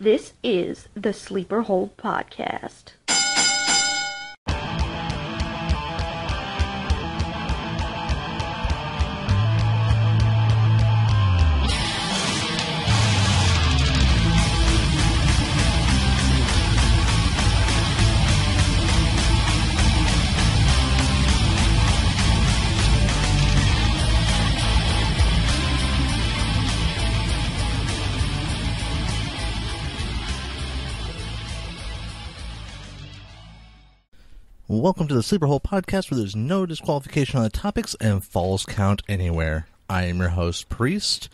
This is the Sleeper Hold Podcast. Welcome to the Sleeper Hole Podcast, where there's no disqualification on the topics and falls count anywhere. I am your host, Priest,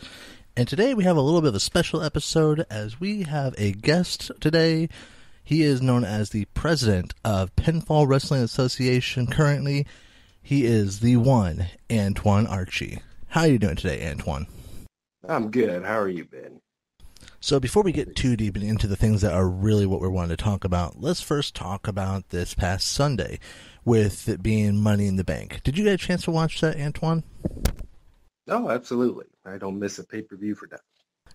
and today we have a little bit of a special episode as we have a guest today. He is known as the president of Pinfall Wrestling Association currently. He is the one, Antoine Archie. How are you doing today, Antoine? I'm good. How are you, Ben? So before we get too deep into the things that are really what we're wanting to talk about, let's first talk about this past Sunday with it being Money in the Bank. Did you get a chance to watch that, Antoine? Oh, absolutely. I don't miss a pay-per-view for that.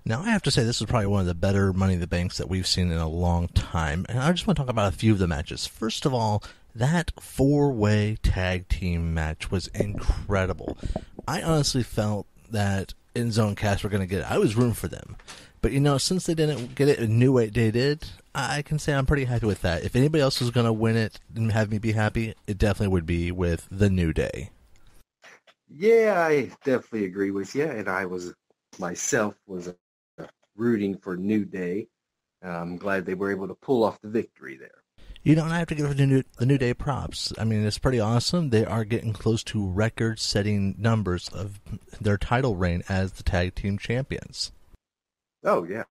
Now, I have to say this is probably one of the better Money in the Banks that we've seen in a long time, and I just want to talk about a few of the matches. First of all, that four-way tag team match was incredible. I honestly felt that In Zone Cast were going to get it. I was rooting for them. But, you know, since they didn't get it a new way they did, I can say I'm pretty happy with that. If anybody else was going to win it and have me be happy, it definitely would be with The New Day. Yeah, I definitely agree with you. And I was, myself, was rooting for New Day. I'm glad they were able to pull off the victory there. You know, and I have to give the New Day props. I mean, it's pretty awesome. They are getting close to record-setting numbers of their title reign as the tag team champions. Oh, yeah.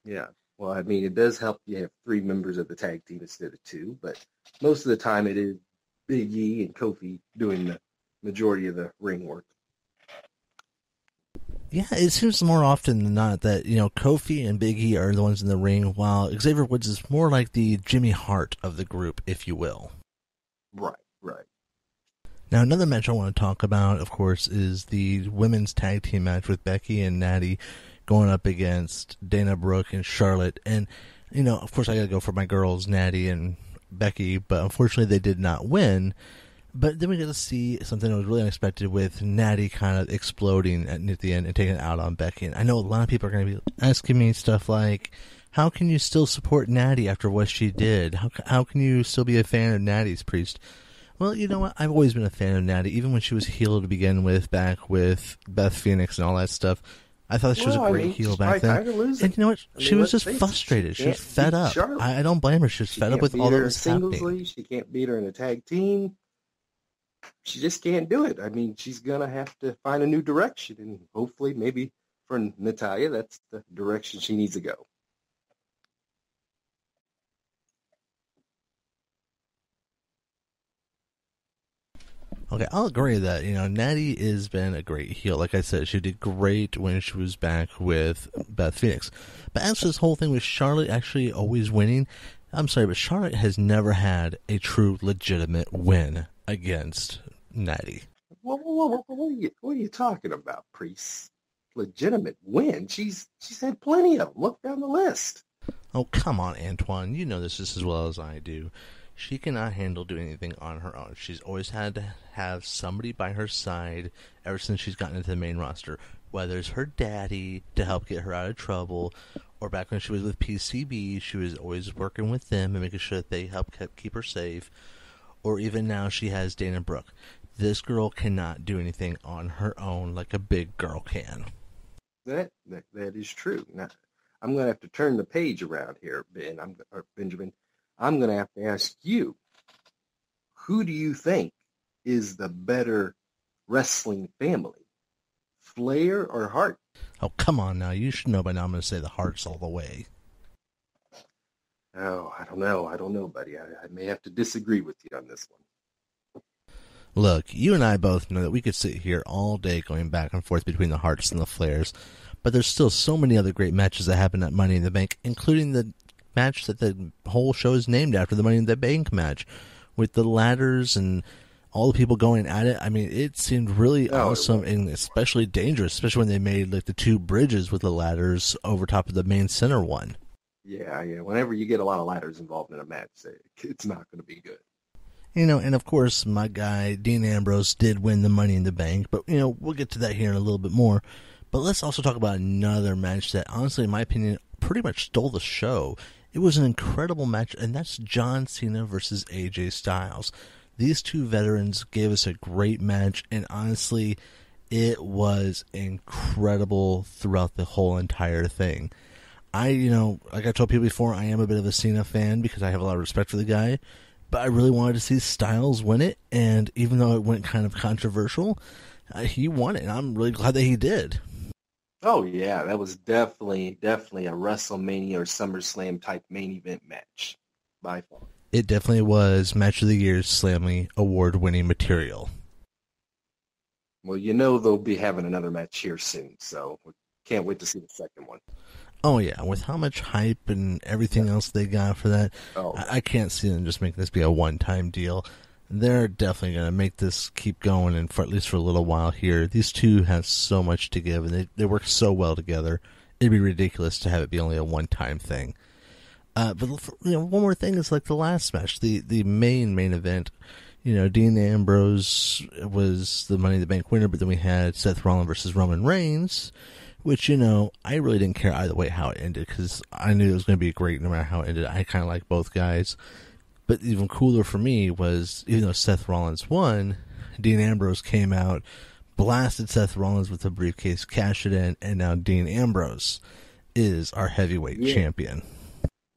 Yeah. Well, I mean, it does help you have three members of the tag team instead of two, but most of the time it is Big E and Kofi doing the majority of the ring work. Yeah, it seems more often than not that, you know, Kofi and Big E are the ones in the ring, while Xavier Woods is more like the Jimmy Hart of the group, if you will. Right, right. Now, another match I want to talk about, of course, is the women's tag team match with Becky and Natty going up against Dana Brooke and Charlotte. And, you know, of course I got to go for my girls, Natty and Becky, but unfortunately they did not win. But then we got to see something that was really unexpected with Natty kind of exploding at the end and taking it out on Becky. And I know a lot of people are going to be asking me stuff like, how can you still support Natty after what she did? How can you still be a fan of Natty's, Priest? Well, you know what? I've always been a fan of Natty, even when she was heel to begin with, back with Beth Phoenix and all that stuff. I thought she was a great heel back then. And you know what? She was just frustrated. She was fed up. I don't blame her. She was fed up with all that was happening. She can't beat her in a tag team. She just can't do it. I mean, she's going to have to find a new direction. And hopefully, maybe for Natalya, that's the direction she needs to go. Okay, I'll agree that, you know, Natty has been a great heel. Like I said, she did great when she was back with Beth Phoenix. But as for this whole thing with Charlotte actually always winning, I'm sorry, but Charlotte has never had a true legitimate win against Natty. What are you talking about, Priest? Legitimate win? She's had plenty of them. Look down the list. Oh, come on, Antoine. You know this just as well as I do. She cannot handle doing anything on her own. She's always had to have somebody by her side ever since she's gotten into the main roster. Whether it's her daddy to help get her out of trouble, or back when she was with PCB, she was always working with them and making sure that they help keep her safe. Or even now she has Dana Brooke. This girl cannot do anything on her own like a big girl can. That is true. Now, I'm going to have to turn the page around here, Benjamin. I'm going to have to ask you, who do you think is the better wrestling family, Flair or Hart? Oh, come on now. You should know by now I'm going to say the Harts all the way. Oh, I don't know, buddy. I may have to disagree with you on this one. Look, you and I both know that we could sit here all day going back and forth between the Harts and the Flairs, but there's still so many other great matches that happen at Money in the Bank, including the match that the whole show is named after, the Money in the Bank match, with the ladders and all the people going at it. I mean, it seemed really awesome and especially dangerous, especially when they made like the two bridges with the ladders over top of the main center one. Yeah, yeah. Whenever you get a lot of ladders involved in a match, it's not going to be good. And of course, my guy, Dean Ambrose, did win the Money in the Bank, but, we'll get to that here in a little bit more. But let's also talk about another match that, honestly, in my opinion, pretty much stole the show. It was an incredible match, and that's John Cena versus AJ Styles. These two veterans gave us a great match, and honestly, it was incredible throughout the whole entire thing. Like I told people before, I am a bit of a Cena fan because I have a lot of respect for the guy. But I really wanted to see Styles win it, and even though it went kind of controversial, he won it, and I'm really glad that he did. Oh, yeah, that was definitely a WrestleMania or SummerSlam type main event match, by far. It definitely was Match of the Year's Slammy award-winning material. Well, they'll be having another match here soon, so we can't wait to see the second one. Oh, yeah, with how much hype and everything else they got for that, I can't see them just making this be a one-time deal. They're definitely going to make this keep going, and for at least for a little while here. These two have so much to give, and they work so well together. It'd be ridiculous to have it be only a one-time thing. But one more thing is like the last match, the main event. Dean Ambrose was the Money in the Bank winner, but then we had Seth Rollins versus Roman Reigns, which, I really didn't care either way how it ended, because I knew it was going to be great no matter how it ended. I kind of like both guys. But even cooler for me was, even though Seth Rollins won, Dean Ambrose came out, blasted Seth Rollins with a briefcase, cashed it in, and now Dean Ambrose is our heavyweight champion.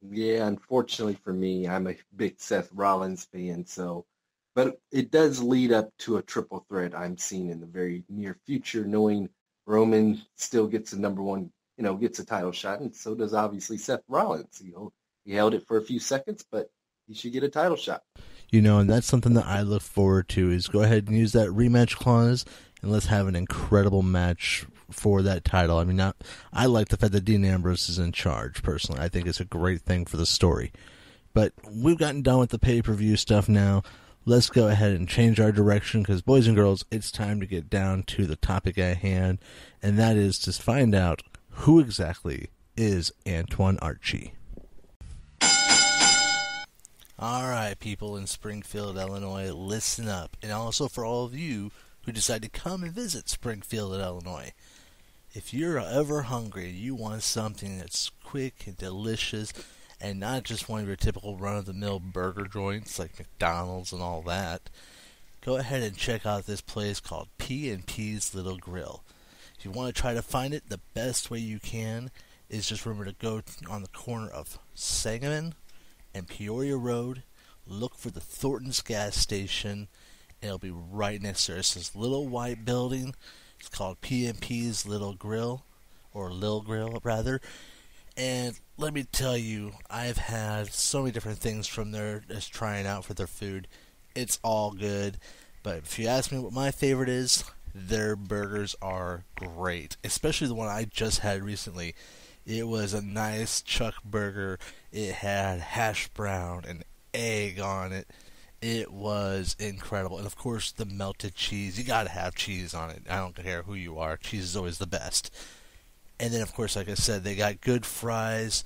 Yeah, unfortunately for me, I'm a big Seth Rollins fan, but it does lead up to a triple threat I'm seeing in the very near future, knowing Roman still gets a number one, gets a title shot, and so does obviously Seth Rollins. He held it for a few seconds, but he should get a title shot. And that's something that I look forward to, is go ahead and use that rematch clause, and let's have an incredible match for that title. I mean, I like the fact that Dean Ambrose is in charge, personally. I think it's a great thing for the story. But we've gotten done with the pay-per-view stuff now. Let's go ahead and change our direction, because, boys and girls, it's time to get down to the topic at hand, and that is to find out who exactly is Antoine Archie. All right, people in Springfield, Illinois, listen up. And also for all of you who decide to come and visit Springfield, Illinois. If you're ever hungry, you want something that's quick and delicious, and not just one of your typical run-of-the-mill burger joints like McDonald's and all that, go ahead and check out this place called P&P's Little Grill. If you want to try to find it, the best way you can is just remember to go on the corner of Sangamon and Peoria Road, look for the Thornton's gas station, and it'll be right next to it. It's this little white building. It's called P&P's Little Grill, or Lil Grill, rather. And let me tell you, I've had so many different things from there just trying out for their food. It's all good. But if you ask me what my favorite is, their burgers are great. Especially the one I just had recently. It was a nice chuck burger. It had hash brown and egg on it. It was incredible. And of course, the melted cheese. You gotta have cheese on it. I don't care who you are. Cheese is always the best. And then, of course, like I said, they got good fries.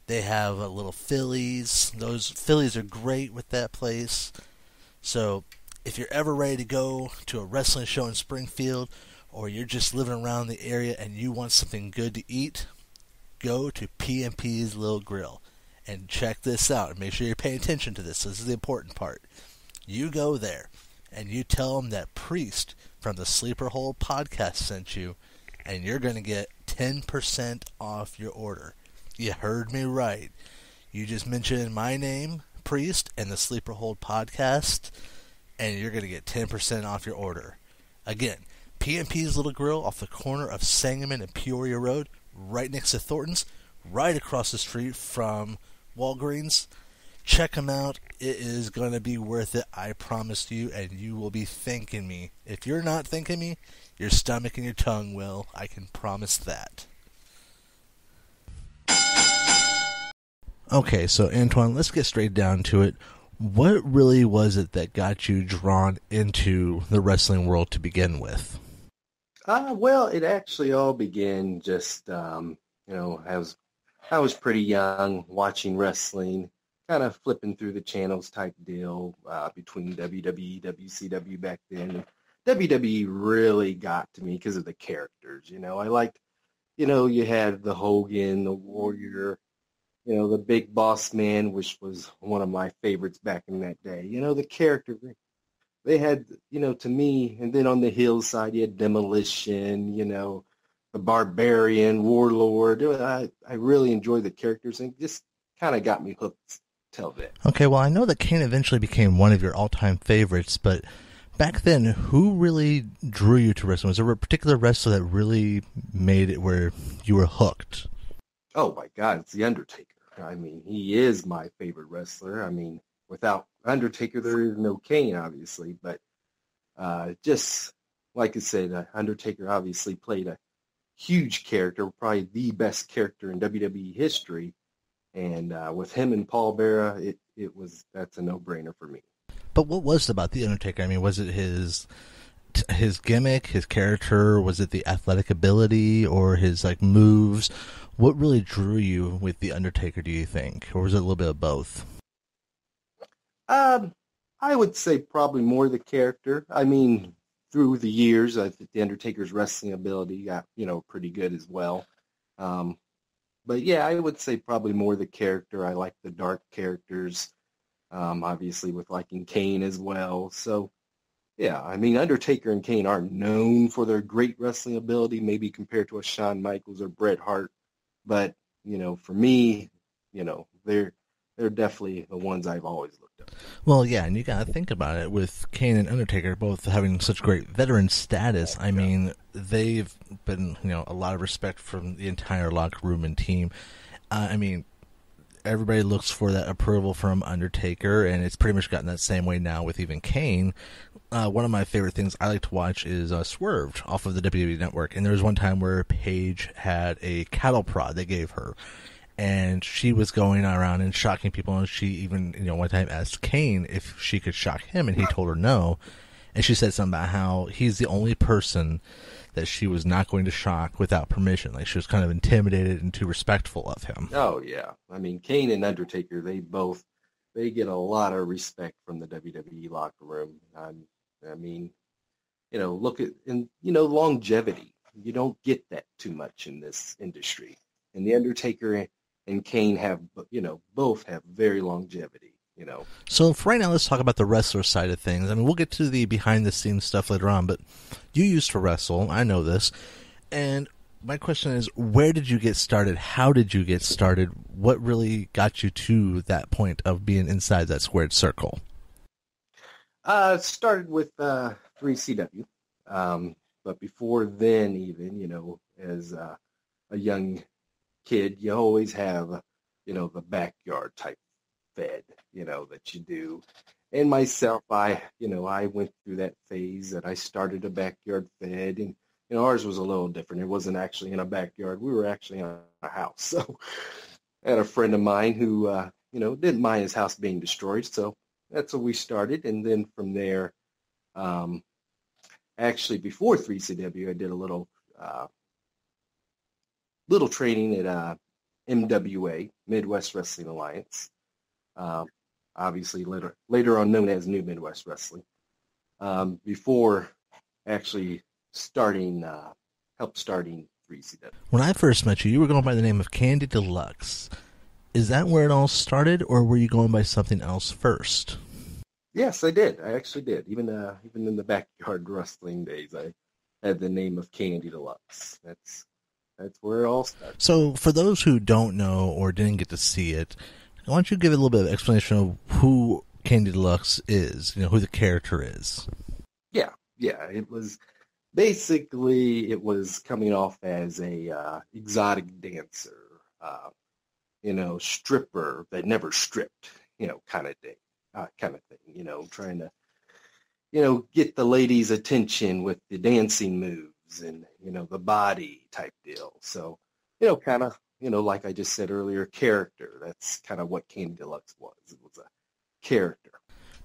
They have little Phillies. Those Phillies are great with that place. So, if you're ever ready to go to a wrestling show in Springfield, or you're just living around the area and you want something good to eat, go to P&P's Little Grill. And check this out. And make sure you're paying attention to this. This is the important part. You go there, and you tell them that Priest from the Sleeper Hole podcast sent you, and you're going to get 10% off your order. You heard me right. You just mentioned my name, Priest, and the Sleeper Hole podcast, and you're going to get 10% off your order. Again, P&P's Little Grill off the corner of Sangamon and Peoria Road, right next to Thornton's, right across the street from Walgreens. Check them out. It is going to be worth it, I promise you, and you will be thanking me. If you're not thanking me, your stomach and your tongue will. I can promise that. Okay, so Antoine, let's get straight down to it. What really was it that got you drawn into the wrestling world to begin with? Well, it actually all began just, I was I was pretty young watching wrestling, kind of flipping through the channels type deal between WWE, WCW back then. And WWE really got to me because of the characters. I liked, you had the Hogan, the Warrior, the Big Boss Man, which was one of my favorites back in that day. The character they had, to me, and then on the heel side, you had Demolition, the Barbarian, Warlord. I really enjoyed the characters and just kind of got me hooked till then. Okay, well, I know that Kane eventually became one of your all-time favorites, but back then, who really drew you to wrestling? Was there a particular wrestler that really made it where you were hooked? Oh, my God, it's The Undertaker. I mean, he is my favorite wrestler. I mean, without Undertaker, there is no Kane, obviously. But just like I said, Undertaker obviously played a huge character, probably the best character in WWE history. And with him and Paul Bearer, that's a no-brainer for me. But what was it about The Undertaker? I mean, was it his gimmick, his character? Was it the athletic ability or his moves? What really drew you with The Undertaker, do you think? Or was it a little bit of both? I would say probably more the character. I mean, through the years, I think The Undertaker's wrestling ability got, pretty good as well. But yeah, I would say probably more the character. I like the dark characters, obviously with liking Kane as well. So yeah, I mean, Undertaker and Kane aren't known for their great wrestling ability, maybe compared to a Shawn Michaels or Bret Hart. But, for me, they're definitely the ones I've always looked up. Well, yeah, and you got to think about it. With Kane and Undertaker both having such great veteran status, I mean, they've been, a lot of respect from the entire locker room and team. I mean, everybody looks for that approval from Undertaker, and it's pretty much gotten that same way now with even Kane. One of my favorite things I like to watch is Swerved off of the WWE Network, and there was one time where Paige had a cattle prod they gave her, and she was going around and shocking people, and she even, one time asked Kane if she could shock him, and he told her no, and she said something about how he's the only person that she was not going to shock without permission. Like, she was kind of intimidated and too respectful of him. Oh, yeah. I mean, Kane and Undertaker, they get a lot of respect from the WWE locker room. I mean, look at, and, longevity. You don't get that too much in this industry. And the Undertaker and Kane have, both have very longevity. So for right now, let's talk about the wrestler side of things. I mean, we'll get to the behind-the-scenes stuff later on, but you used to wrestle. I know this. And my question is, where did you get started? How did you get started? What really got you to that point of being inside that squared circle? Started with 3CW. But before then, even, as a young kid, you always have, the backyard type fed, that you do. And myself, I went through that phase that I started a backyard fed, and, ours was a little different. It wasn't actually in a backyard. We were actually in a house. So I had a friend of mine who, didn't mind his house being destroyed. So that's where we started. And then from there, actually before 3CW, I did a little training at MWA, Midwest Wrestling Alliance. Obviously later on known as New Midwest Wrestling, before actually help starting 3CW. When I first met you, you were going by the name of Candy Deluxe. Is that where it all started, or were you going by something else first? Yes, I did. I actually did. Even in the backyard wrestling days, I had the name of Candy Deluxe. That's where it all started. So for those who don't know or didn't get to see it, why don't you give a little bit of explanation of who Candy Deluxe is, who the character is? Yeah. It was basically, coming off as a exotic dancer, stripper that never stripped, kind of thing, trying to, get the ladies' attention with the dancing moves and, the body type deal. So, kind of, like I just said earlier, character. That's kind of what Candy Deluxe was. It was a character.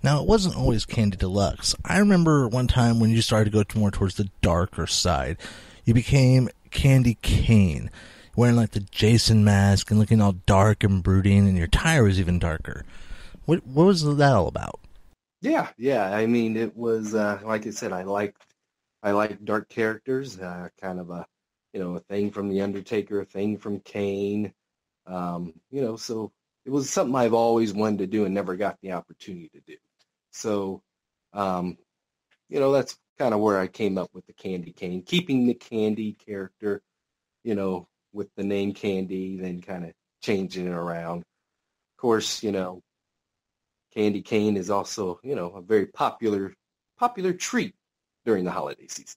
Now, it wasn't always Candy Deluxe. I remember one time when you started to go more towards the darker side, you became Candy Cane. wearing like the Jason mask and looking all dark and brooding, and your attire was even darker. What was that all about? Yeah. I mean, it was like I said, I like dark characters, kind of a thing from The Undertaker, a thing from Kane. So it was something I've always wanted to do and never got the opportunity to do. So, that's kind of where I came up with the Candy Cane, keeping the Candy character, with the name Candy, then kind of changing it around. Of course, Candy cane is also, a very popular treat during the holiday season.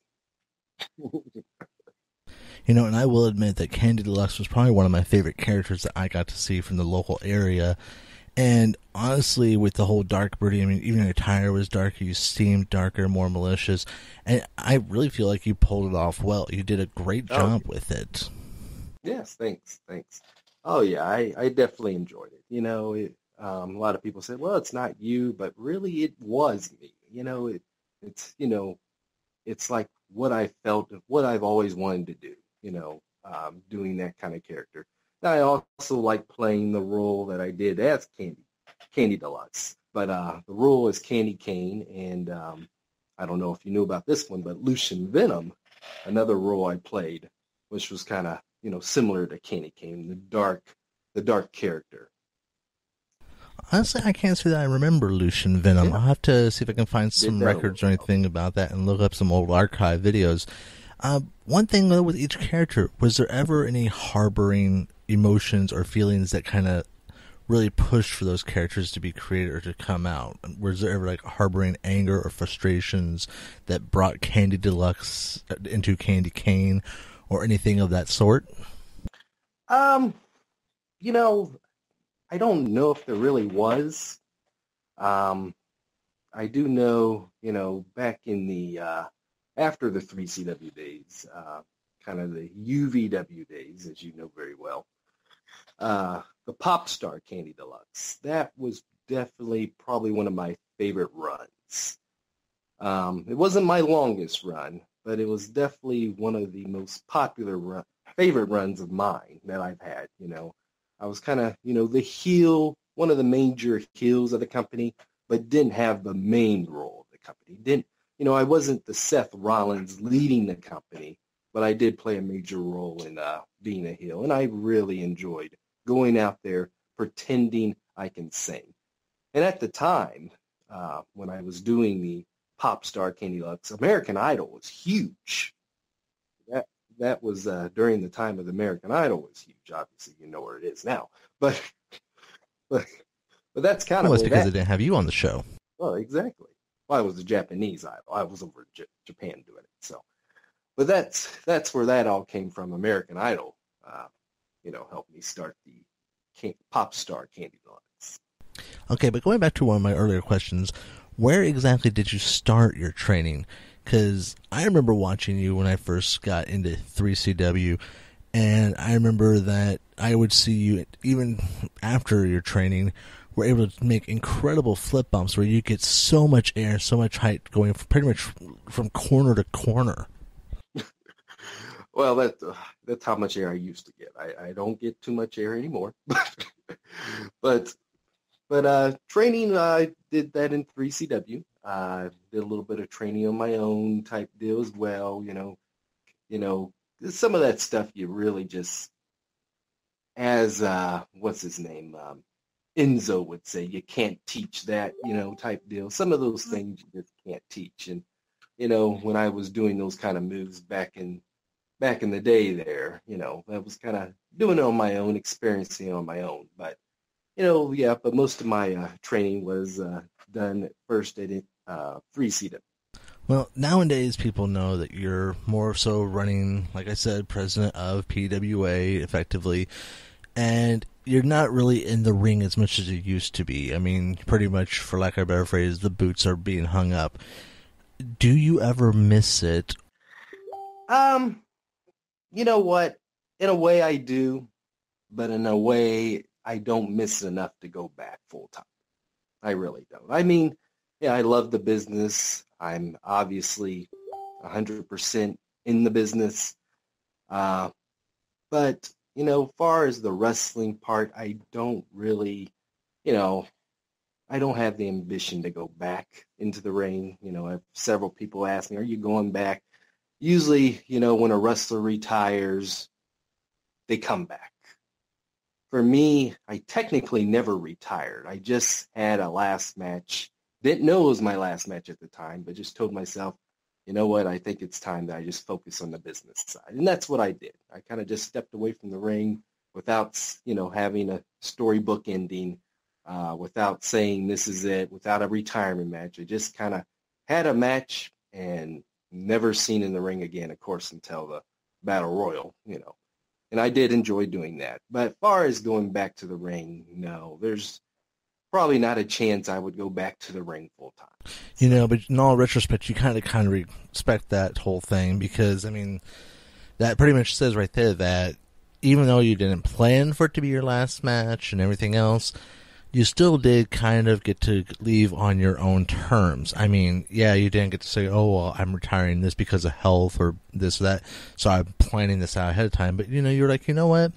And I will admit that Candy Deluxe was probably one of my favorite characters that I got to see from the local area. And honestly, with the whole dark brooding, I mean, even your attire was darker, you seemed darker, more malicious. And I really feel like you pulled it off well. You did a great job with it. Yes, thanks. Oh, yeah, I definitely enjoyed it. A lot of people said, well, it's not you, but really it was me. It's like what I felt, what I've always wanted to do, doing that kind of character. Now, I also like playing the role that I did as Candy Deluxe, but the role is Candy Cane, and I don't know if you knew about this one, but Lucian Venom, another role I played, which was kind of, similar to Candy Cane, the dark character. Honestly, I can't say that I remember Lucian Venom. Yeah. I'll have to see if I can find some records or anything about that and look up some old archive videos. One thing, though, with each character, was there ever any harboring emotions or feelings that kind of really pushed for those characters to be created or to come out? Was there ever, like, harboring anger or frustrations that brought Candy Deluxe into Candy Cane or anything of that sort? I don't know if there really was. I do know, back in the after the 3CW days, kind of the UVW days, as you know very well, the Pop Star Candy Deluxe, that was definitely probably one of my favorite runs. It wasn't my longest run, but it was definitely one of the most popular favorite runs of mine that I've had. I was kind of, the heel, one of the major heels of the company, but didn't have the main role of the company. I wasn't the Seth Rollins leading the company, but I did play a major role in being a heel, and I really enjoyed going out there pretending I can sing. And at the time, when I was doing the Pop Star Candy Deluxe, American Idol was huge. That was during the time of the American Idol was huge. Obviously, you know where it is now. But that's kind of well, it's because they didn't have you on the show. Well, exactly. Well, I was a Japanese idol. I was over in Japan doing it. So, but that's where that all came from. American Idol, helped me start the Pop Star Candy Deluxe. Okay, but going back to one of my earlier questions, where exactly did you start your training? Because I remember watching you when I first got into 3CW, and I remember that I would see you, even after your training, were able to make incredible flip bumps where you get so much air, so much height going pretty much from corner to corner. Well, that's how much air I used to get. I don't get too much air anymore. But training, I did that in 3CW. Did a little bit of training on my own type deal as well. Some of that stuff you really just, as what's his name, Enzo would say, you can't teach that, type deal. Some of those things you just can't teach. And when I was doing those kind of moves back in the day, there, I was kind of doing it on my own, experiencing it on my own. But but most of my training was done first at 3CW. Well, nowadays people know that you're more so running, like I said, president of PWA effectively, and you're not really in the ring as much as you used to be. I mean, pretty much, for lack of a better phrase, the boots are being hung up. Do you ever miss it? You know what? In a way I do, but in a way I don't miss it enough to go back full time. I really don't. I mean, yeah, I love the business. I'm obviously 100% in the business. But far as the wrestling part, I don't really, I don't have the ambition to go back into the ring. I have several people ask me, are you going back? Usually, when a wrestler retires, they come back. For me, I technically never retired. I just had a last match. Didn't know it was my last match at the time, but just told myself, you know what, I think it's time that I just focus on the business side. And that's what I did. I kind of just stepped away from the ring without, having a storybook ending, without saying this is it, without a retirement match. I just kind of had a match and never seen in the ring again, of course, until the Battle Royal, And I did enjoy doing that. But as far as going back to the ring, no, there's probably not a chance I would go back to the ring full time. But in all retrospect, you kind of respect that whole thing because, that pretty much says right there that even though you didn't plan for it to be your last match and everything else, you still did kind of get to leave on your own terms. Yeah, you didn't get to say, oh, well, I'm retiring this because of health or this or that, so I'm planning this out ahead of time. But, you're like, you know what?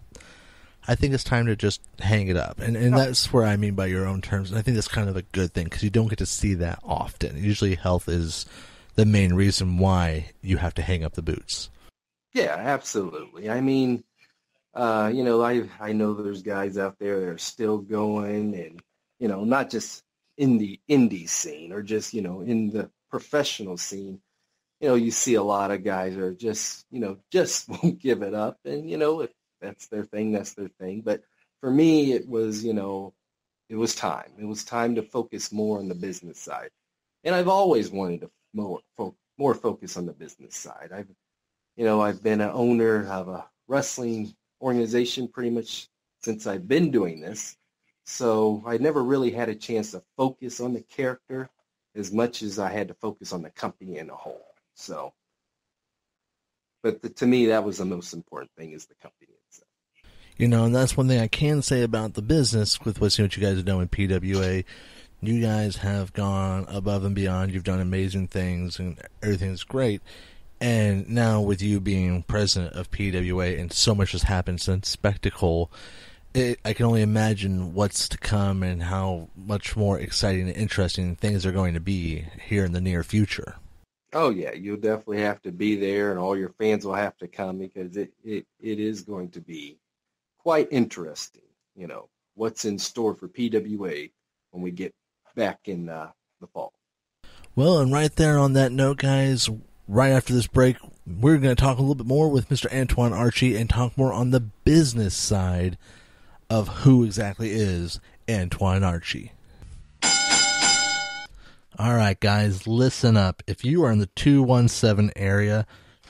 I think it's time to just hang it up. And that's where I mean by your own terms. And I think that's kind of a good thing because you don't get to see that often. Usually health is the main reason why you have to hang up the boots. Yeah, absolutely. I know there's guys out there that are still going and, not just in the indie scene or just, in the professional scene. You see a lot of guys that are just won't give it up. And, if that's their thing, that's their thing. But for me, it was, it was time. It was time to focus more on the business side. And I've always wanted to more focus on the business side. I've been an owner of a wrestling organization pretty much since I've been doing this. So I never really had a chance to focus on the character as much as I had to focus on the company in a whole. So, but to me, that was the most important thing is the company itself. And that's one thing I can say about the business with what you guys have done with PWA. You guys have gone above and beyond. You've done amazing things and everything's great. And now with you being president of PWA and so much has happened since Spectacle, I can only imagine what's to come and how much more exciting and interesting things are going to be here in the near future. Oh, yeah, you'll definitely have to be there and all your fans will have to come because it is going to be quite interesting, what's in store for PWA when we get back in the fall. Well, and right there on that note, guys, right after this break, we're going to talk a little bit more with Mr. Antoine Archie and talk more on the business side of who exactly is Antoine Archie. All right, guys, listen up. If you are in the 217 area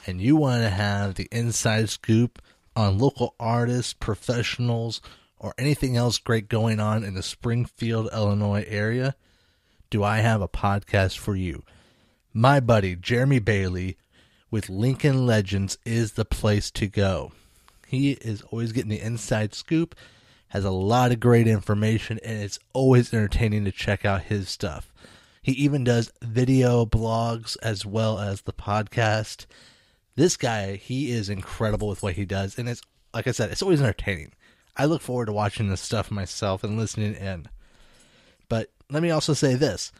and you want to have the inside scoop on local artists, professionals, or anything else great going on in the Springfield, Illinois area, do I have a podcast for you. My buddy, Jeremy Bailey, with Lincoln Legends is the place to go. He is always getting the inside scoop, has a lot of great information, and it's always entertaining to check out his stuff. He even does video blogs as well as the podcast. This guy, he is incredible with what he does, and it's, like I said, it's always entertaining. I look forward to watching this stuff myself and listening in. But let me also say this.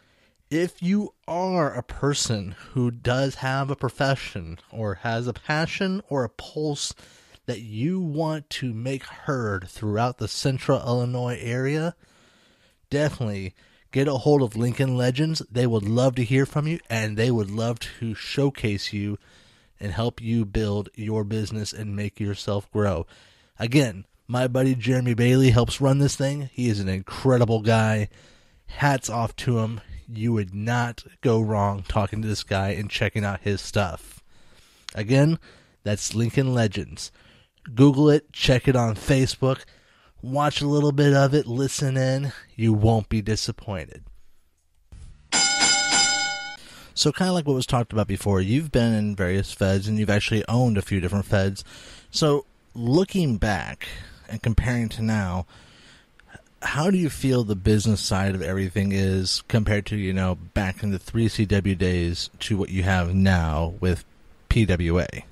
If you are a person who does have a profession or has a passion or a pulse that you want to make heard throughout the central Illinois area, definitely get a hold of Lincoln Legends. They would love to hear from you, and they would love to showcase you and help you build your business and make yourself grow. Again, my buddy Jeremy Bailey helps run this thing. He is an incredible guy. Hats off to him. You would not go wrong talking to this guy and checking out his stuff. Again, that's Lincoln Legends. Google it, check it on Facebook, watch a little bit of it, listen in. You won't be disappointed. So kind of like what was talked about before, you've been in various feds and you've actually owned a few different feds. So looking back and comparing to now, how do you feel the business side of everything is compared to, back in the 3CW days to what you have now with PWA?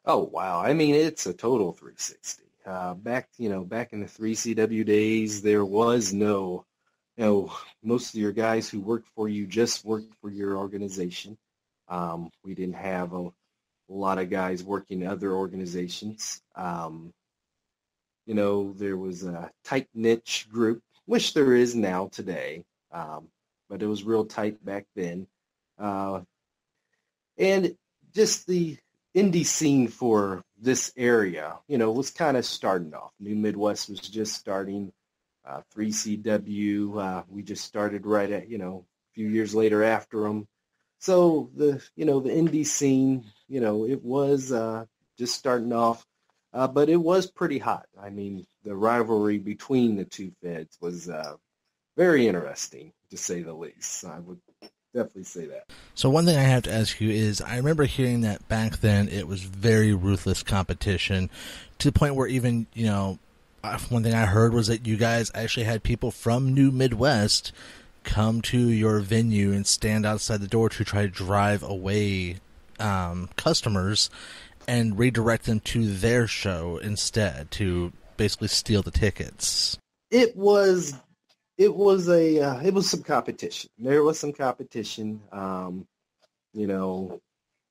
Oh, wow. I mean, it's a total 360. Back in the 3CW days, there was no, most of your guys who worked for you just worked for your organization. We didn't have a lot of guys working in other organizations. There was a tight niche group, which there is now today, but it was real tight back then. And just the indie scene for this area, was kind of starting off. New Midwest was just starting. 3CW, we just started right at, a few years later after them. So the indie scene, it was just starting off, but it was pretty hot. I mean, the rivalry between the two feds was very interesting, to say the least. I would definitely say that. So one thing I have to ask you is, I remember hearing that back then it was very ruthless competition, to the point where even, one thing I heard was that you guys actually had people from New Midwest come to your venue and stand outside the door to try to drive away customers and redirect them to their show instead, to basically steal the tickets. It was some competition. There was some competition,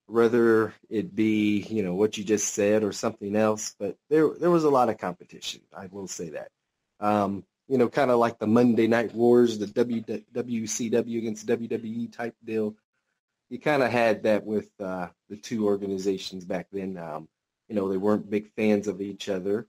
whether it be, what you just said or something else, but there was a lot of competition. I will say that. Kind of like the Monday Night Wars, the WCW against WWE type deal. You kind of had that with the two organizations back then. They weren't big fans of each other.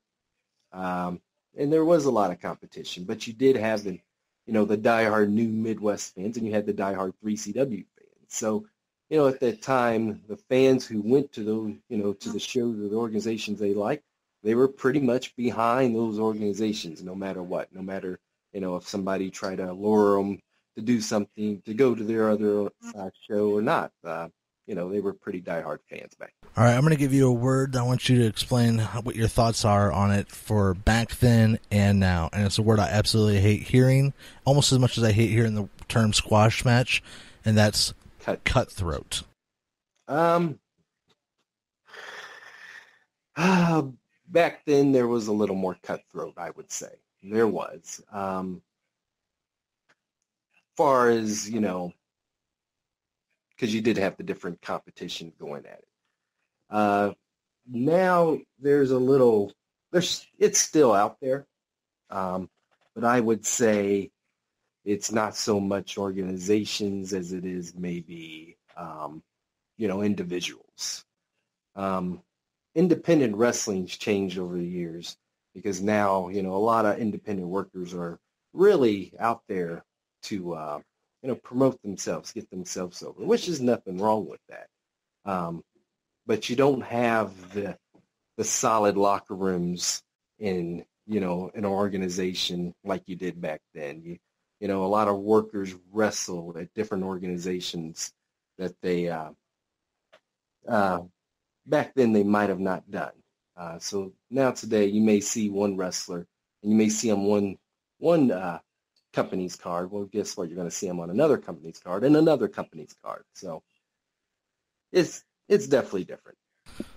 And there was a lot of competition, but you did have the diehard New Midwest fans, and you had the diehard 3CW fans. So, at that time, the fans who went to those, to the shows or the organizations they liked, they were pretty much behind those organizations, no matter what. No matter, if somebody tried to lure them to do something, to go to their other show or not. They were pretty diehard fans back then. All right, I'm going to give you a word. I want you to explain what your thoughts are on it for back then and now. And it's a word I absolutely hate hearing, almost as much as I hate hearing the term squash match, and that's cutthroat. Back then, there was a little more cutthroat, I would say. There was. Far as, because you did have the different competition going at it. Now there's it's still out there, but I would say it's not so much organizations as it is maybe, individuals. Independent wrestling's changed over the years, because now, a lot of independent workers are really out there to, promote themselves, get themselves over, which is nothing wrong with that. But you don't have the solid locker rooms in, an organization like you did back then. A lot of workers wrestle at different organizations that they, back then they might have not done. So now today you may see one wrestler and you may see him one company's card. Well, guess what? You're going to see him on another company's card and another company's card. So it's definitely different.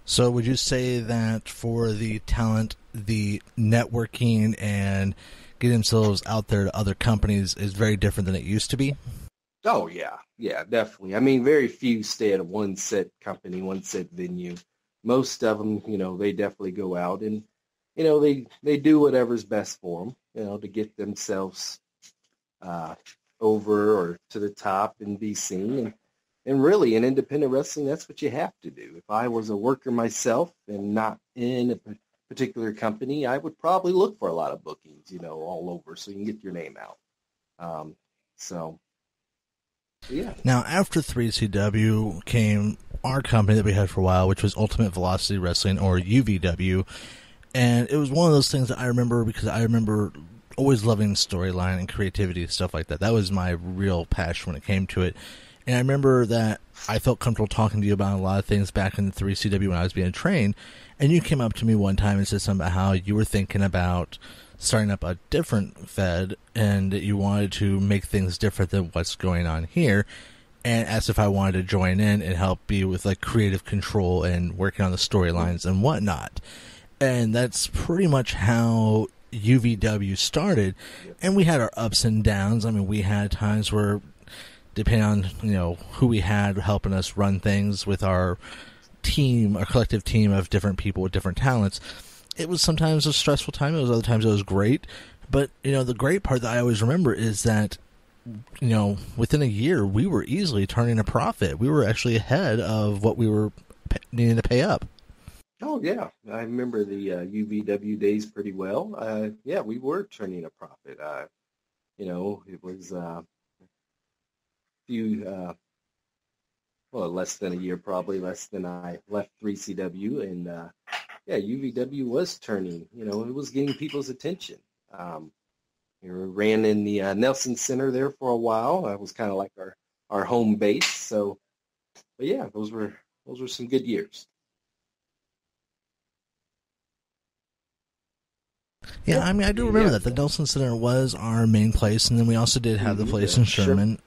So would you say that for the talent, the networking and getting themselves out there to other companies is very different than it used to be? Oh, yeah. Yeah, definitely. I mean, very few stay at one set company, one set venue. Most of them, they definitely go out and, they do whatever's best for them, to get themselves over or to the top and be seen. And really, in independent wrestling, that's what you have to do. If I was a worker myself and not in a particular company, I would probably look for a lot of bookings, all over, so you can get your name out. Yeah. Now, after 3CW came our company that we had for a while, which was Ultimate Velocity Wrestling, or UVW. And it was one of those things that I remember, because I remember always loving storyline and creativity and stuff like that. That was my real passion when it came to it. And I remember that I felt comfortable talking to you about a lot of things back in the 3CW when I was being trained. And you came up to me one time and said something about how you were thinking about starting up a different Fed and that you wanted to make things different than what's going on here, and asked if I wanted to join in and help be with like creative control and working on the storylines and whatnot. And that's pretty much how UVW started. And we had our ups and downs. I mean, we had times where, depending on, who we had helping us run things with our team, our collective team of different people with different talents, it was sometimes a stressful time. It was other times it was great. But, the great part that I always remember is that, within a year, we were easily turning a profit. We were actually ahead of what we were needing to pay up. Oh, yeah. I remember the UVW days pretty well. Yeah, we were turning a profit. It was a few, less than a year, probably less than I left 3CW. And, UVW was turning, it was getting people's attention. We ran in the Nelson Center there for a while. That was kind of like our home base. So, but yeah, those were some good years. Yeah, I mean, I do remember that. The Nelson Center was our main place, and then we also did have the place in Sherman.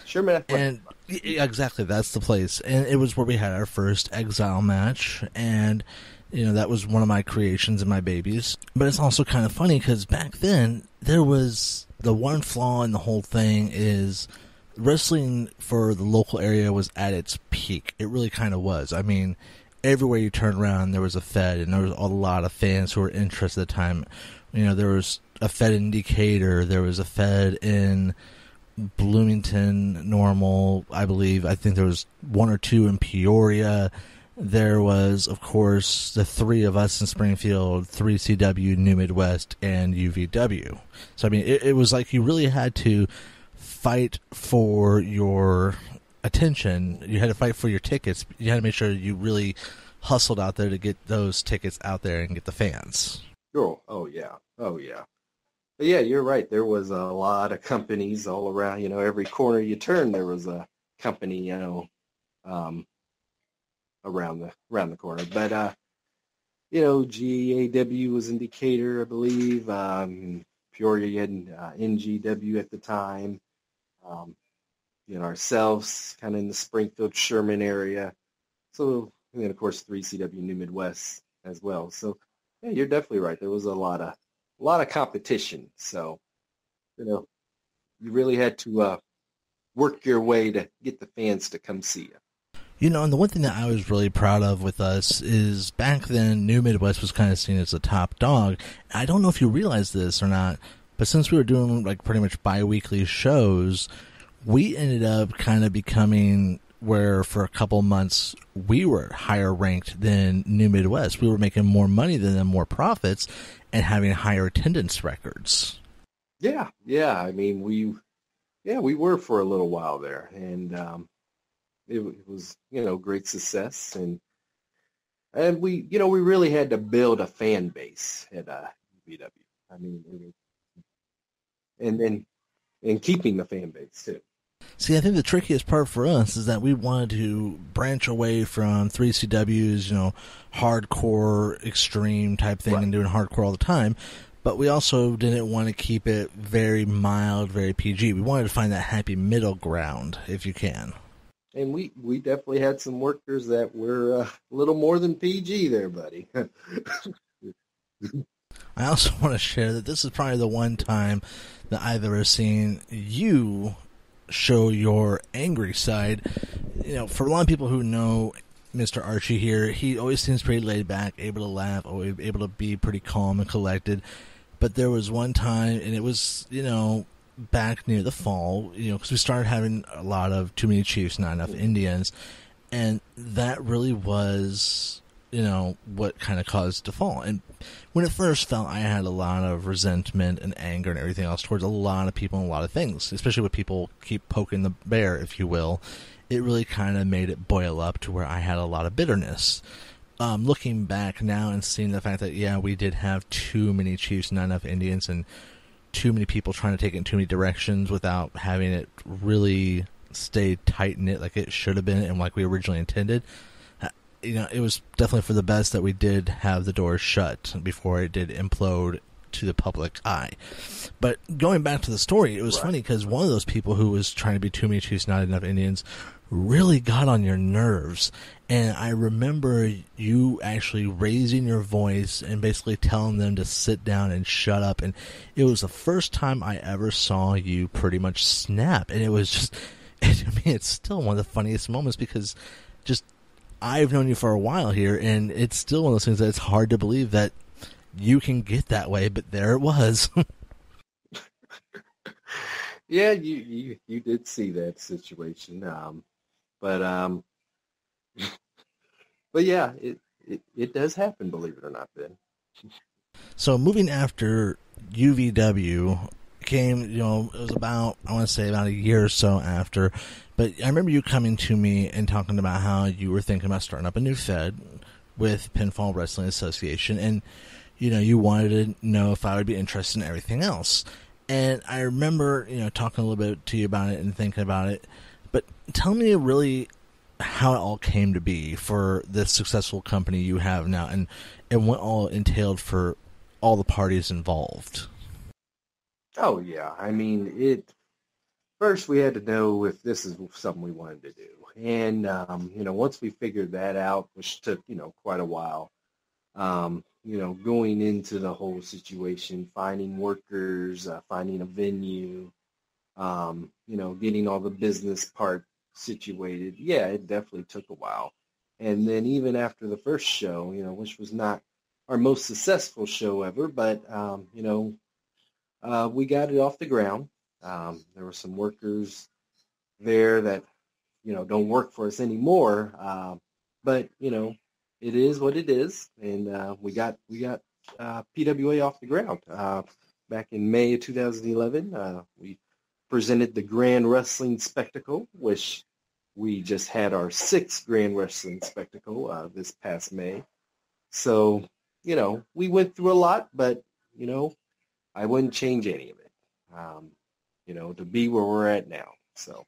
Sherman. And exactly, that's the place. And it was where we had our first Exile match, and, that was one of my creations and my babies. But it's also kind of funny, because back then, there was the one flaw in the whole thing is wrestling for the local area was at its peak. It really kind of was. I mean, everywhere you turned around, there was a Fed, and there was a lot of fans who were interested at the time. There was a Fed in Decatur. There was a Fed in Bloomington, Normal, I believe. I think there was one or two in Peoria. There was, of course, the three of us in Springfield, 3CW, New Midwest, and UVW. So, I mean, it was like you really had to fight for your attention. You had to fight for your tickets. You had to make sure you really hustled out there to get those tickets out there and get the fans. Oh yeah. But yeah, you're right. There was a lot of companies all around. Every corner you turn, there was a company. Around the corner. But GAW was in Decatur, I believe. Peoria, you had NGW at the time. Ourselves kind of in the Springfield, Sherman area. So, and then of course 3CW New Midwest as well. So, yeah, you're definitely right. There was a lot of competition. So, you really had to work your way to get the fans to come see you. And the one thing that I was really proud of with us is back then, New Midwest was kind of seen as the top dog. I don't know if you realize this or not, but since we were doing like pretty much bi-weekly shows, we ended up kind of becoming where for a couple months we were higher ranked than New Midwest. We were making more money than them, more profits, and having higher attendance records. Yeah. I mean, we were for a little while there, and it was, great success, and we, we really had to build a fan base at VW. I mean, and keeping the fan base too. See, I think the trickiest part for us is that we wanted to branch away from 3CW's, hardcore, extreme type thing, right, and doing hardcore all the time. But we also didn't want to keep it very mild, very PG. We wanted to find that happy middle ground, if you can. And we definitely had some workers that were a little more than PG there, buddy. I also want to share that this is probably the one time that I've ever seen you show your angry side. For a lot of people who know Mr. Archie here, he always seems pretty laid back, able to laugh, always able to be pretty calm and collected. But there was one time, and it was, back near the fall, because we started having a lot of too many Chiefs, not enough Indians, and that really was, what kind of caused the fall. And when it first fell, I had a lot of resentment and anger and everything else towards a lot of people and a lot of things, especially when people keep poking the bear, if you will. It really kind of made it boil up to where I had a lot of bitterness. Looking back now and seeing the fact that, we did have too many Chiefs, not enough Indians, and too many people trying to take it in too many directions without having it really stay tight-knit like it should have been and like we originally intended. It was definitely for the best that we did have the doors shut before it did implode to the public eye. But going back to the story, it was funny because one of those people who was trying to be too many Chiefs, not enough Indians really got on your nerves. And I remember you actually raising your voice and basically telling them to sit down and shut up. And it was the first time I ever saw you pretty much snap. And it was just, I mean, it's still one of the funniest moments because just I've known you for a while here, and it's still one of those things that it's hard to believe that you can get that way, but there it was. Yeah, you did see that situation. But yeah, it does happen, believe it or not, Ben. So moving after UVW came, it was about, I want to say about a year or so after, but I remember you coming to me and talking about how you were thinking about starting up a new fed with Pinfall Wrestling Association, and, you wanted to know if I would be interested in everything else. And I remember, talking a little bit to you about it and thinking about it, but tell me really how it all came to be for this successful company you have now, and what all entailed for all the parties involved. Oh, yeah. I mean, first we had to know if this is something we wanted to do. And, once we figured that out, which took, quite a while, going into the whole situation, finding workers, finding a venue, getting all the business part situated. Yeah, it definitely took a while. And then even after the first show, which was not our most successful show ever, but, we got it off the ground. There were some workers there that, don't work for us anymore. But, it is what it is. And we got PWA off the ground. Back in May of 2011, we presented the Grand Wrestling Spectacle, which we just had our 6th Grand Wrestling Spectacle this past May. So, we went through a lot, but, I wouldn't change any of it, to be where we're at now. So,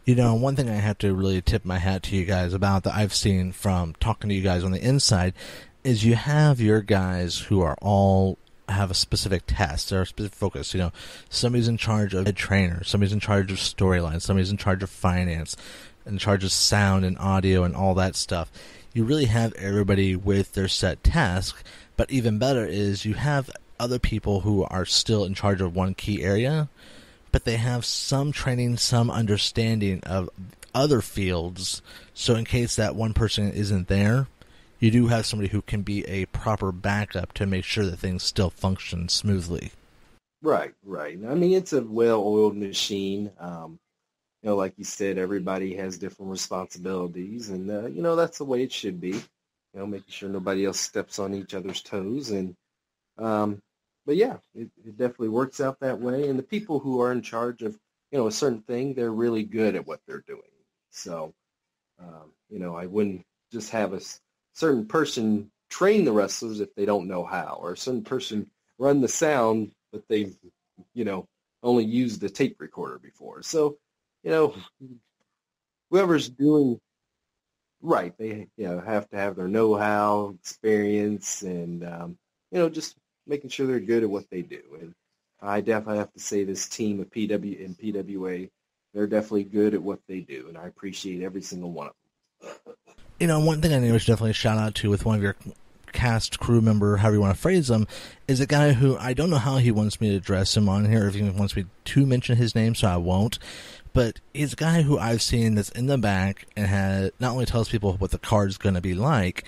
one thing I have to really tip my hat to you guys about that I've seen from talking to you guys on the inside is you have your guys who are all have a specific task or a specific focus. Somebody's in charge of a trainer, somebody's in charge of storyline, somebody's in charge of finance, in charge of sound and audio and all that stuff. You really have everybody with their set task, but even better is you have other people who are still in charge of one key area, but they have some training, some understanding of other fields. So in case that one person isn't there, you do have somebody who can be a proper backup to make sure that things still function smoothly. Right. I mean, it's a well-oiled machine. Like you said, everybody has different responsibilities, and, that's the way it should be, making sure nobody else steps on each other's toes. And, but yeah, it definitely works out that way. And the people who are in charge of, a certain thing, they're really good at what they're doing. So, I wouldn't just have a certain person train the wrestlers if they don't know how, or a certain person run the sound, but they've, only used the tape recorder before. So, whoever's doing right, they have to have their know-how, experience, and just making sure they're good at what they do. And I definitely have to say this team of PW and PWA, they're definitely good at what they do, and I appreciate every single one of them. One thing I know we should definitely shout out to with one of your cast crew member, however you want to phrase him, is a guy who I don't know how he wants me to address him on here, if he wants me to mention his name, so I won't. But he's a guy who I've seen that's in the back and not only tells people what the card's going to be like,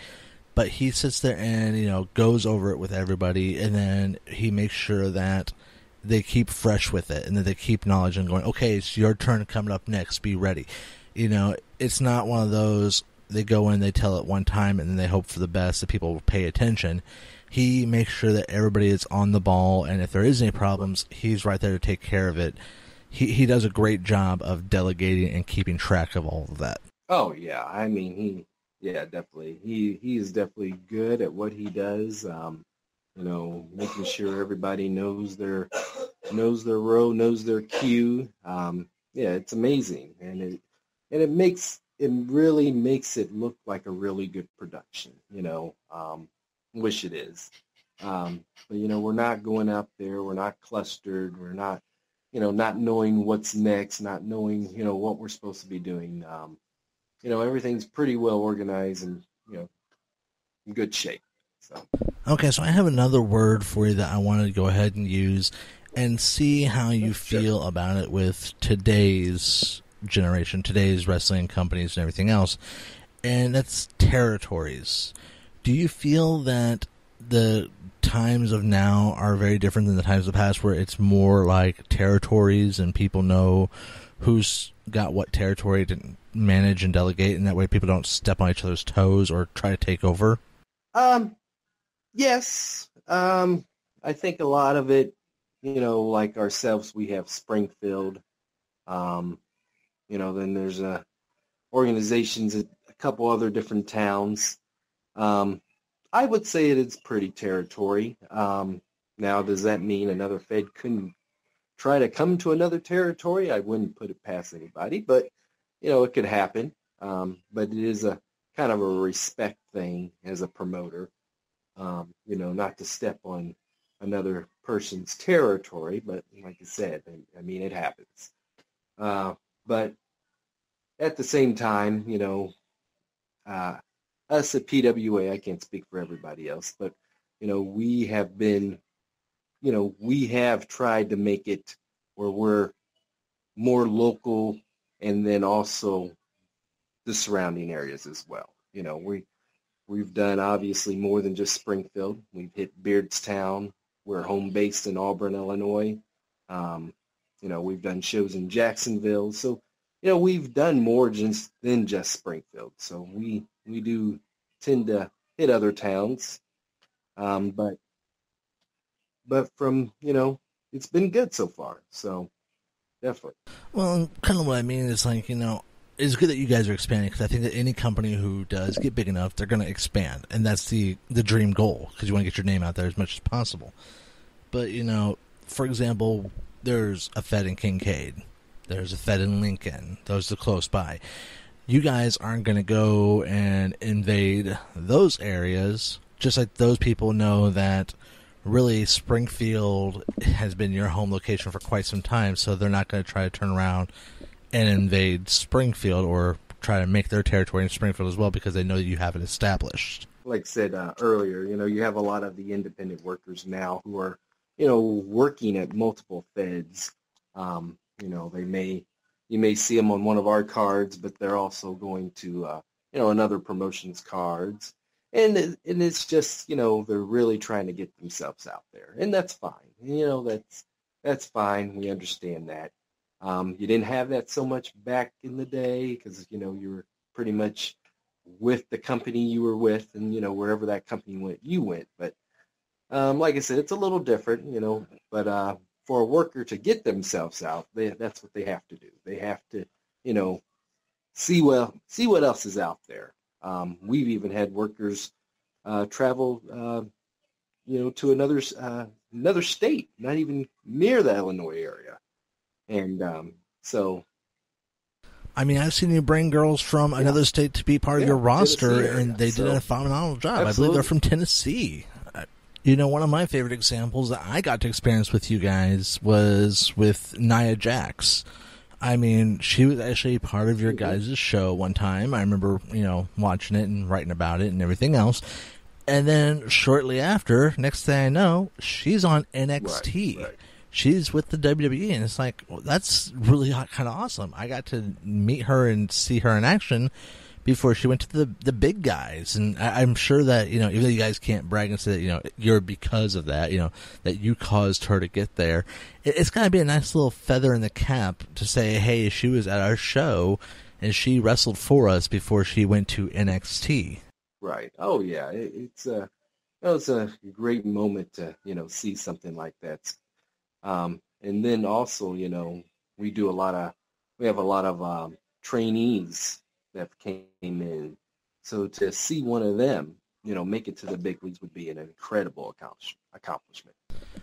but he sits there and, goes over it with everybody, and then he makes sure that they keep fresh with it and that they keep knowledge and going, okay, it's your turn coming up next, be ready. It's not one of those, they go in, they tell it one time, and then they hope for the best that people will pay attention. He makes sure that everybody is on the ball, and if there is any problems, he's right there to take care of it. He does a great job of delegating and keeping track of all of that. Oh, yeah. I mean, definitely. He is definitely good at what he does. Making sure everybody knows their role, knows their cue. It's amazing, and it really makes it look like a really good production. Wish it is. But, we're not going out there. We're not clustered. We're not, not knowing what's next, not knowing, what we're supposed to be doing. Everything's pretty well organized and, in good shape. So. Okay, so I have another word for you that I want to go ahead and use and see how you feel about it with today's generation, today's wrestling companies and everything else. And that's territories. Do you feel that the times of now are very different than the times of the past, where it's more like territories and people know who's got what territory to manage and delegate, and that way people don't step on each other's toes or try to take over? Yes. I think a lot of it, like ourselves, we have Springfield. Then there's organizations at a couple other different towns. I would say it's pretty territory. Now, does that mean another Fed couldn't try to come to another territory? I wouldn't put it past anybody, but, it could happen. But it is a kind of a respect thing as a promoter, not to step on another person's territory. But like I said, I mean, it happens. But at the same time, us at PWA, I can't speak for everybody else, but, we have been, we have tried to make it where we're more local, and then also the surrounding areas as well. We've done obviously more than just Springfield. We've hit Beardstown. We're home based in Auburn, Illinois. We've done shows in Jacksonville. So, we've done more than just Springfield. So we do tend to hit other towns. But from, it's been good so far. So definitely. Well, kind of what I mean is like, it's good that you guys are expanding, because I think that any company who does get big enough, they're going to expand. And that's the dream goal, because you want to get your name out there as much as possible. But, for example, there's a Fed in Kincaid. There's a Fed in Lincoln. Those are close by. You guys aren't going to go and invade those areas, just like those people know that really Springfield has been your home location for quite some time, so they're not going to try to turn around and invade Springfield or try to make their territory in Springfield as well, because they know that you have it established. Like I said earlier, you have a lot of the independent workers now who are, working at multiple Feds. You may see them on one of our cards, but they're also going to, another promotion's cards. And it's just, they're really trying to get themselves out there. And that's fine. That's fine. We understand that. You didn't have that so much back in the day because, you were pretty much with the company you were with, and, wherever that company went, you went. But like I said, it's a little different, but for a worker to get themselves out, that's what they have to do. They have to, see what else is out there. We've even had workers travel, to another state, not even near the Illinois area. And so, I mean, I've seen you bring girls from another state to be part of your roster, and they did a phenomenal job. Absolutely. I believe they're from Tennessee. One of my favorite examples that I got to experience with you guys was with Nia Jax. I mean, she was actually part of your guys' show one time. I remember, watching it and writing about it and everything else. And then shortly after, next thing I know, she's on NXT. Right. She's with the WWE, and it's like, well, that's really kind of awesome. I got to meet her and see her in action before she went to the big guys. And I'm sure that, even though you guys can't brag and say that, you're because of that, that you caused her to get there, it's got to be a nice little feather in the cap to say, hey, she was at our show and she wrestled for us before she went to NXT. Right. Oh, yeah. It's a great moment to, see something like that. And then also, we have a lot of trainees that came in. So to see one of them, make it to the big leagues would be an incredible accomplishment.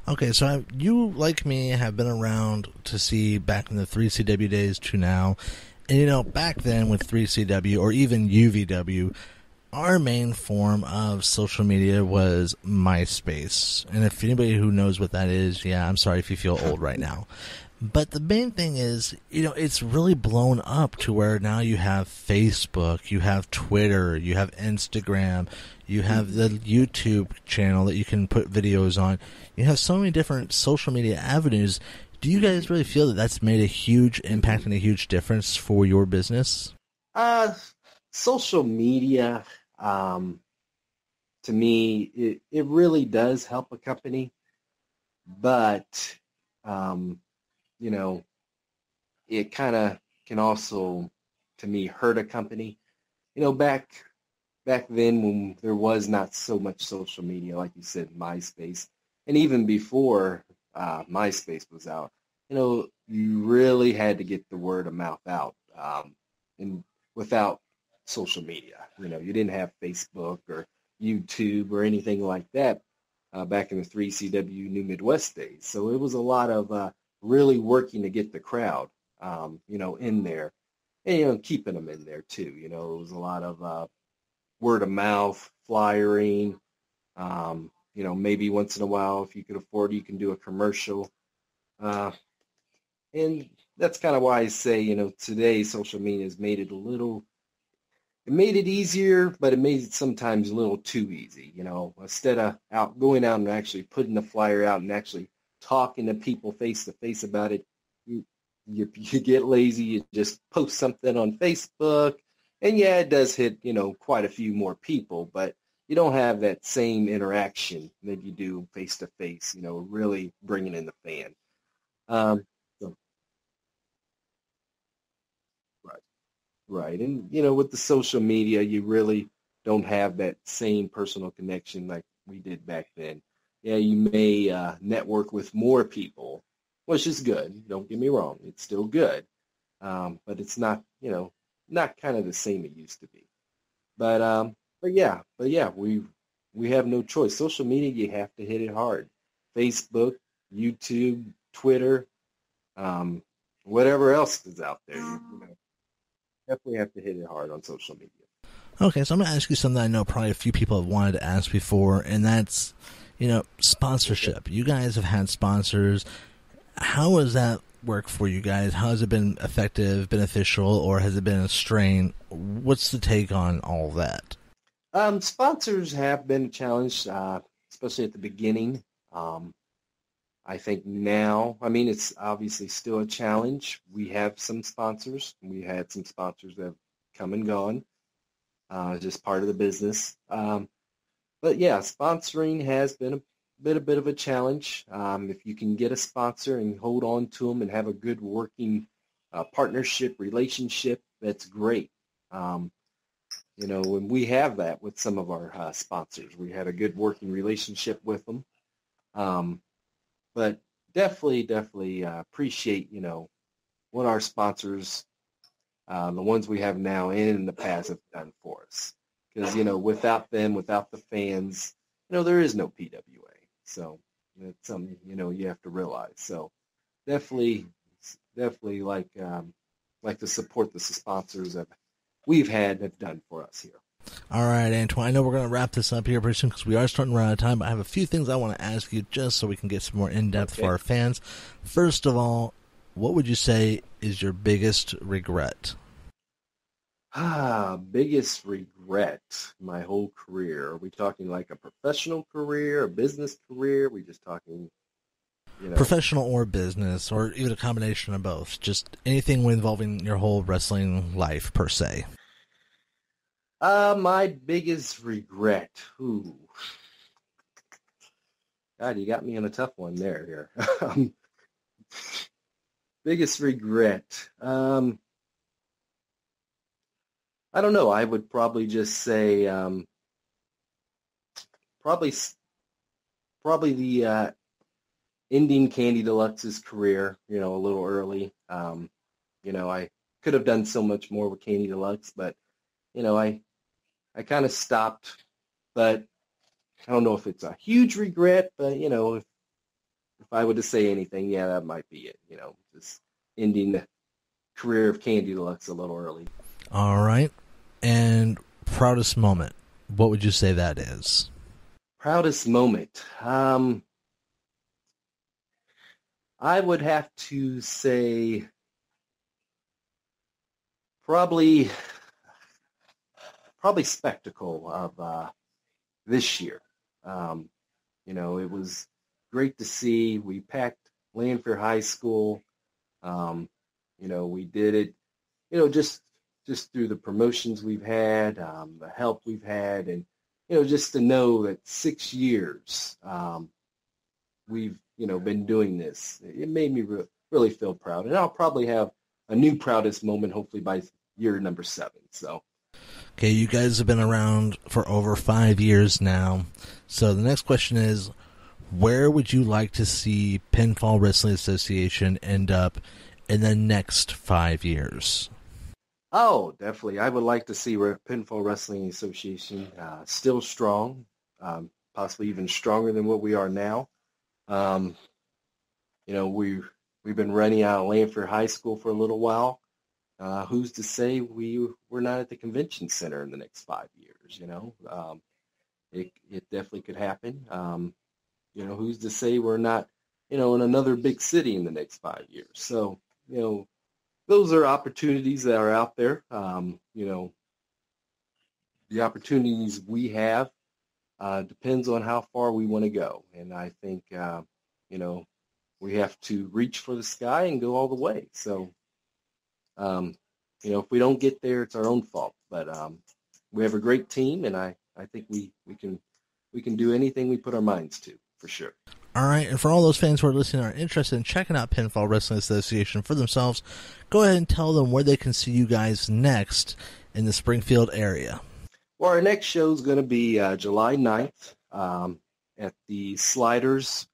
Okay, so you, like me, have been around to see back in the 3CW days to now. And, back then with 3CW or even UVW, our main form of social media was MySpace. And if anybody who knows what that is, yeah, I'm sorry if you feel old right now. But the main thing is, it's really blown up to where now you have Facebook, you have Twitter, you have Instagram, you have the YouTube channel that you can put videos on. You have so many different social media avenues. Do you guys really feel that that's made a huge impact and a huge difference for your business? Social media, to me, it really does help a company, but, it kind of can also, to me, hurt a company. Back then when there was not so much social media, like you said, MySpace, and even before MySpace was out, you really had to get the word of mouth out, and without social media. You didn't have Facebook or YouTube or anything like that back in the 3CW New Midwest days. So it was a lot of really working to get the crowd, in there, and keeping them in there too. It was a lot of word of mouth, flyering. Maybe once in a while, if you could afford it, you can do a commercial. And that's kind of why I say, today social media has made it it made it easier, but it made it sometimes a little too easy. Instead of going out and actually putting the flyer out and actually talking to people face to face about it, you get lazy. You just post something on Facebook, and yeah, it does hit quite a few more people, but you don't have that same interaction that you do face to face. Really bringing in the fan. So, right, right, and with the social media, you really don't have that same personal connection like we did back then. Yeah, you may network with more people, which is good. Don't get me wrong; it's still good, but it's not not kind of the same it used to be. But yeah, we have no choice. Social media, you have to hit it hard. Facebook, YouTube, Twitter, whatever else is out there, definitely have to hit it hard on social media. Okay, so I'm going to ask you something I know probably a few people have wanted to ask before, and that's, sponsorship. You guys have had sponsors. How has that worked for you guys? How has it been effective, beneficial, or has it been a strain? What's the take on all that? Sponsors have been a challenge, especially at the beginning. I think now, it's obviously still a challenge. We have some sponsors. We had some sponsors that have come and gone, just part of the business. But yeah, sponsoring has been a bit of a challenge. If you can get a sponsor and hold on to them and have a good working partnership, relationship, that's great. And we have that with some of our sponsors. We had a good working relationship with them. But definitely appreciate, what our sponsors, the ones we have now and in the past, have done for us. Because, without them, without the fans, there is no PWA. So that's something, you have to realize. So definitely like to support the sponsors that we've have done for us here. All right, Antoine, I know we're going to wrap this up here pretty soon because we are starting to run out of time, but I have a few things I want to ask you just so we can get some more in-depth for our fans. First of all, what would you say is your biggest regret? Biggest regret my whole career. Are we talking like a professional career, a business career? Are we just talking, Professional or business, or even a combination of both. Just anything involving your whole wrestling life, per se. My biggest regret. Ooh. God, you got me on a tough one there here. Biggest regret. I don't know. I would probably just say probably the ending Candy Deluxe's career, a little early. I could have done so much more with Candy Deluxe, but I kind of stopped. But I don't know if it's a huge regret, but if I were to say anything, yeah, that might be it. Just ending the career of Candy Deluxe a little early. All right. And proudest moment, what would you say that is? Proudest moment. I would have to say probably spectacle of this year. It was great to see. We packed Lanphier High School. We did it, just through the promotions we've had, the help we've had, and, just to know that 6 years we've, been doing this. It made me really feel proud. And I'll probably have a new proudest moment, hopefully by year number 7. So. Okay, you guys have been around for over 5 years now. So the next question is, where would you like to see Pinfall Wrestling Association end up in the next 5 years? Oh, definitely. I would like to see Pinfall Wrestling Association still strong, possibly even stronger than what we are now. We've been running out of Lanphier High School for a little while. Who's to say we're not at the convention center in the next 5 years? It definitely could happen. Who's to say we're not, in another big city in the next 5 years? So, those are opportunities that are out there. The opportunities we have depends on how far we want to go. And I think, we have to reach for the sky and go all the way. So, if we don't get there, it's our own fault. But we have a great team, and I think we can do anything we put our minds to, for sure. All right, and for all those fans who are listening and are interested in checking out Pinfall Wrestling Association for themselves, go ahead and tell them where they can see you guys next in the Springfield area. Well, our next show is going to be July 9th at the Sliders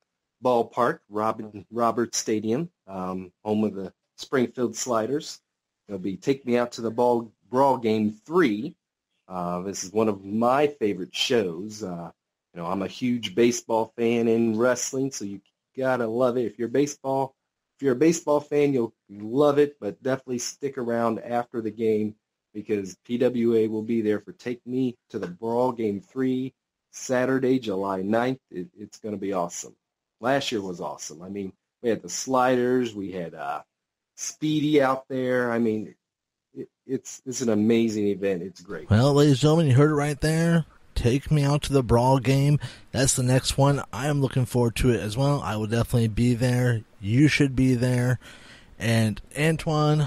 Ballpark, Robert Stadium, home of the Springfield Sliders. It'll be Take Me Out to the Brawl Game 3. This is one of my favorite shows. I'm a huge baseball fan in wrestling, so you gotta love it. If you're a baseball fan, you'll love it, but definitely stick around after the game because PWA will be there for Take Me to the Brawl Game 3, Saturday, July 9th. It's going to be awesome. Last year was awesome. I mean, we had the Sliders, we had Speedy out there. I mean, it's an amazing event. It's great. Well, ladies and gentlemen, you heard it right there. Take Me Out to the Brawl Game. That's the next one. I am looking forward to it as well. I will definitely be there. You should be there. And Antoine,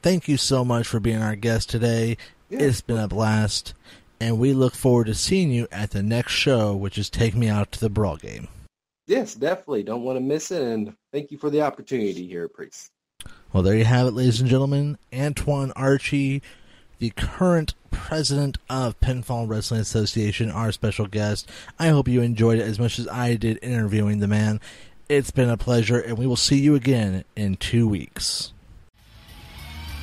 thank you so much for being our guest today. Yeah. It's been a blast. And we look forward to seeing you at the next show, which is Take Me Out to the Brawl Game. Yes, definitely. Don't want to miss it. And thank you for the opportunity here, Priest. Well, there you have it, ladies and gentlemen. Antoine Archie, the current president of Pinfall Wrestling Association, our special guest. I hope you enjoyed it as much as I did interviewing the man. It's been a pleasure, and we will see you again in 2 weeks.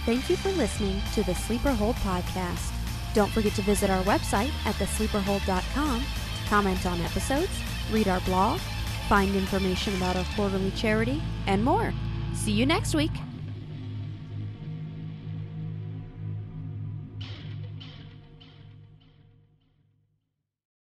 Thank you for listening to the Sleeper Hold Podcast. Don't forget to visit our website at thesleeperhold.com, comment on episodes, read our blog, find information about our quarterly charity, and more. See you next week.